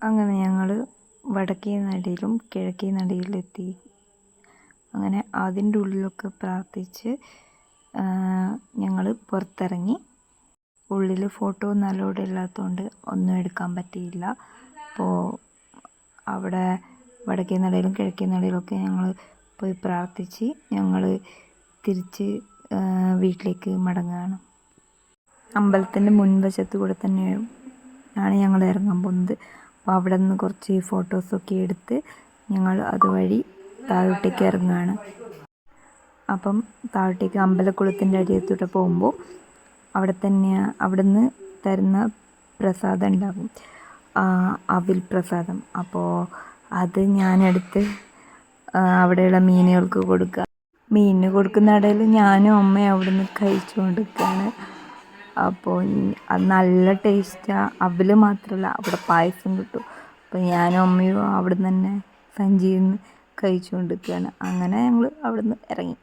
അങ്ങനെ ഞങ്ങൾ വടക്കേ നടയിലും കിഴക്കേ നടയിലെത്തി. അങ്ങനെ അതിൻ്റെ ഉള്ളിലൊക്കെ പ്രാർത്ഥിച്ച് ഞങ്ങൾ പുറത്തിറങ്ങി. ഉള്ളിൽ ഫോട്ടോ ഒന്നും അലൗഡ് ഇല്ലാത്തതുകൊണ്ട് ഒന്നും എടുക്കാൻ പറ്റിയില്ല. അപ്പോൾ അവിടെ വടക്കേ നടയിലും കിഴക്കേ നടയിലൊക്കെ ഞങ്ങൾ പോയി പ്രാർത്ഥിച്ച് ഞങ്ങൾ തിരിച്ച് വീട്ടിലേക്ക് മടങ്ങുകയാണ്. അമ്പലത്തിൻ്റെ മുൻവശത്ത് കൂടെ തന്നെയാണ് ഞങ്ങൾ ഇറങ്ങാൻ പോകുന്നത്. അപ്പോൾ അവിടെ നിന്ന് കുറച്ച് ഫോട്ടോസൊക്കെ എടുത്ത് ഞങ്ങൾ അതുവഴി താഴോട്ടേക്ക് ഇറങ്ങുകയാണ്. അപ്പം താഴോട്ടേക്ക് അമ്പലക്കുളത്തിൻ്റെ അരികത്തൂടെ പോകുമ്പോൾ അവിടെ നിന്ന് തരുന്ന പ്രസാദം ഉണ്ടാകും, അവിൽ പ്രസാദം. അപ്പോൾ അത് ഞാനെടുത്ത് അവിടെയുള്ള മീനുകൾക്ക് കൊടുക്കുക. മീനിന് കൊടുക്കുന്ന ഇടയിൽ ഞാനും അമ്മയും അവിടെ നിന്ന് കഴിച്ചുകൊണ്ടിരിക്കുകയാണ്. അപ്പോൾ അത് നല്ല ടേസ്റ്റാണ്. അവിൽ മാത്രമല്ല, അവിടെ പായസം കിട്ടും. അപ്പോൾ ഞാനും അമ്മയും അവിടെ നിന്ന് തന്നെ സഞ്ചിയിൽ നിന്ന് കഴിച്ചുകൊണ്ടിരിക്കുകയാണ്. അങ്ങനെ ഞങ്ങൾ അവിടെ നിന്ന് ഇറങ്ങി.